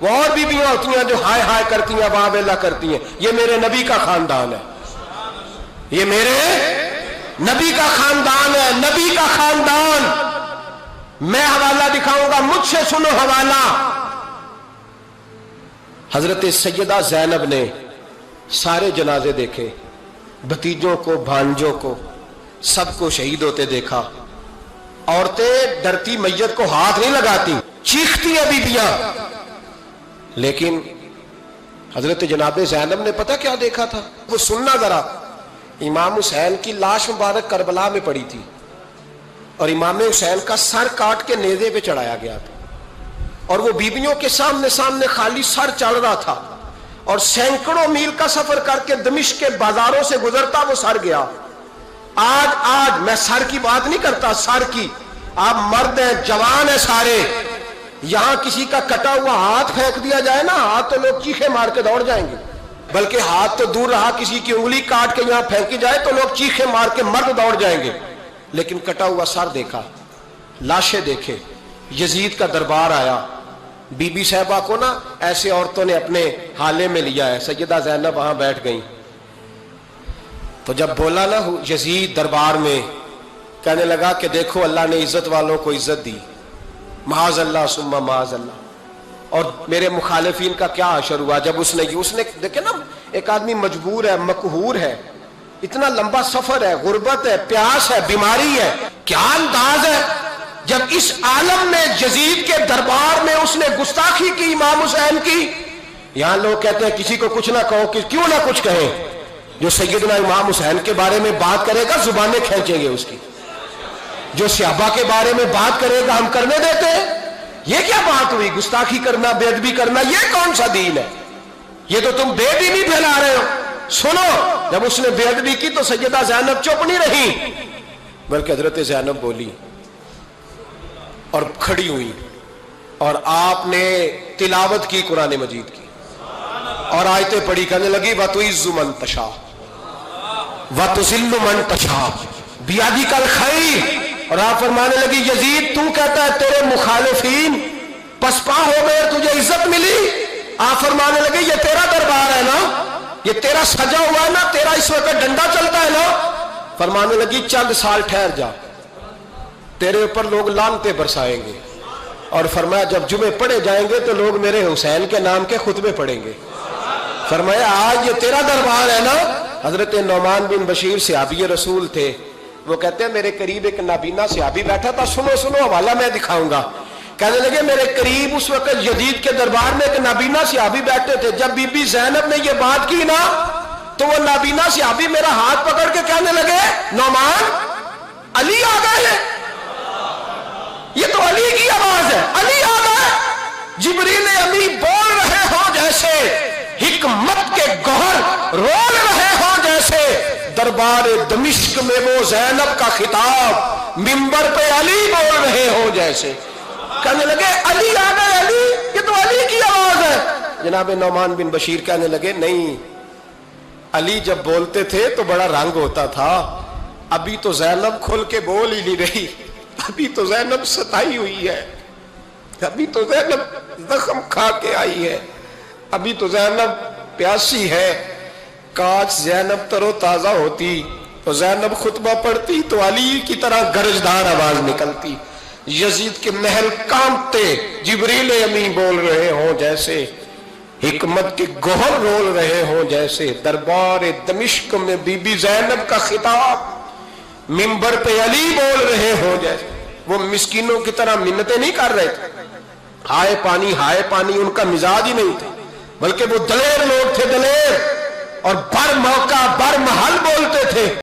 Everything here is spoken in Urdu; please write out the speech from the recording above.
وہ اور بیویاں ہوتی ہیں جو ہائے ہائے کرتی ہیں، واہ ویلا کرتی ہیں. یہ میرے نبی کا خاندان ہے، یہ میرے نبی کا خاندان ہے، نبی کا خاندان. میں حوالہ دکھاؤں گا، مجھ سے سنو حوالہ. حضرت سیدہ زینب نے سارے جنازے دیکھے، بھتیجوں کو، بھانجوں کو، سب کو شہید ہوتے دیکھا. عورتیں ڈرتی میت کو ہاتھ نہیں لگاتی، چیختی ہیں بیویاں. لیکن حضرت جناب زینب نے پتہ کیا دیکھا تھا؟ وہ سننا ذرا. امام حسین کی لاش مبارک کربلا میں پڑی تھی اور امام حسین کا سر کاٹ کے نیزے پہ چڑھایا گیا تھا، اور وہ بیویوں کے سامنے سامنے خالی سر چڑھ رہا تھا، اور سینکڑوں میل کا سفر کر کے دمشق کے بازاروں سے گزرتا وہ سر گیا. آج میں سر کی بات نہیں کرتا، سر کی. آپ مرد ہیں، جوان ہیں سارے. یہاں کسی کا کٹا ہوا ہاتھ پھینک دیا جائے نا، ہاتھ تو لوگ چیخے مار کے دوڑ جائیں گے. بلکہ ہاتھ تو دور رہا، کسی کی انگلی کاٹ کے یہاں پھینکی جائے تو لوگ چیخے مار کے مرد دوڑ جائیں گے. لیکن کٹا ہوا سر دیکھا، لاشیں دیکھے. یزید کا دربار آیا. بی بی صاحبہ کو نا ایسے عورتوں نے اپنے حالے میں لیا ہے. سیدہ زینب وہاں بیٹھ گئیں. تو جب بولا نا یزید دربار میں، کہنے لگا کہ دیکھو اللہ نے عزت والوں کو عزت دی، معاذ اللہ ثم معاذ اللہ. اور میرے مخالفین کا کیا حشر ہوا جب اس نے دیکھے نا، ایک آدمی مجبور ہے، مقہور ہے، اتنا لمبا سفر ہے، غربت ہے، پیاس ہے، بیماری ہے. کیا انداز ہے جب اس عالم میں یزید کے دربار میں اس نے گستاخی کی امام حسین کی. یہاں لوگ کہتے ہیں کسی کو کچھ نہ کہو، کہ کیوں نہ کچھ کہیں. جو سیدنا امام حسین کے بارے میں بات کرے گا زبانیں کھینچیں گے اس کی. جو صحابہ کے بارے میں بات کرے گا ہم کرنے دیتے ہیں. یہ کیا بات ہوئی؟ گستاخی کرنا، بے ادبی کرنا، یہ کون سا دین ہے؟ یہ تو تم بے دینی پھیلا رہے ہو. سنو، جب اس نے بے ادبی کی تو سیدہ زینب چپ نہیں رہی، بلکہ حضرت زینب بولی اور کھڑی ہوئی، اور آپ نے تلاوت کی قرآن مجید کی اور آیتیں پڑھی. کہنے لگی وَتُعِزُّ مَن تَشَاءُ وَتُذِلُّ مَن تَشَاءُ بِیَدِکَ الْخَیرُ. اور آپ فرمانے لگی یزید تو کہتا ہے تیرے مخالفین پسپا ہو گئے، تجھے عزت ملی. آپ فرمانے لگے یہ تیرا دربار ہے نا، یہ تیرا سجا ہوا ہے نا، تیرا اس وقت ڈنڈا چلتا ہے نا. فرمانے لگی چند سال ٹھہر جا، تیرے اوپر لوگ لعنتیں برسائیں گے. اور فرمایا جب جمعے پڑھے جائیں گے تو لوگ میرے حسین کے نام کے خطبے پڑھیں گے. فرمایا آج یہ تیرا دربار ہے نا. حضرت نعمان بن بشیر صحابی رسول تھے، وہ کہتے ہیں میرے قریب ایک نابینا صحابی بیٹھا تھا. سنو سنو حوالہ میں دکھاؤں گا. کہنے لگے میرے قریب اس وقت یزید کے دربار میں ایک نابینا صحابی بیٹھے تھے. جب بی بی زینب نے یہ بات کی نا تو وہ نابینا صحابی میرا ہاتھ پکڑ کے کہنے لگے نعمان علی آ گئے ہیں. یہ تو علی کی آواز ہے، علی آ گئے. جبریل امی بول رہے ہو جیسے، حکمت کے گوہر رول رہے ہو جیسے. دربار دمشق میں وہ زینب کا خطاب منبر پہ علی بول رہے ہو جیسے. کہنے لگے علی آ گئے، علی، یہ تو علی کی آواز ہے. جناب نعمان بن بشیر کہنے لگے نہیں، علی جب بولتے تھے تو بڑا رنگ ہوتا تھا، ابھی تو زینب کھل کے بول ہی نہیں رہی، ابھی تو زینب ستائی ہوئی ہے، ابھی تو زینب زخم کھا کے آئی ہے، ابھی تو زینب پیاسی ہے. کاش زینب تر و تازہ ہوتی تو زینب خطبہ پڑھتی تو علی کی طرح گرجدار آواز نکلتی. یزید کے محل کانپتے، جبریل امی بول رہے ہوں جیسے، حکمت کے گوہر رول رہے ہوں جیسے. دربار دمشق میں بی بی زینب کا خطاب منبر پہ علی بول رہے ہوں جیسے. وہ مسکینوں کی طرح منتیں نہیں کر رہے تھے، ہائے پانی ان کا مزاج ہی نہیں تھا، بلکہ وہ دلیر لوگ تھے، دلیر، اور بر موقع بر محل بولتے تھے.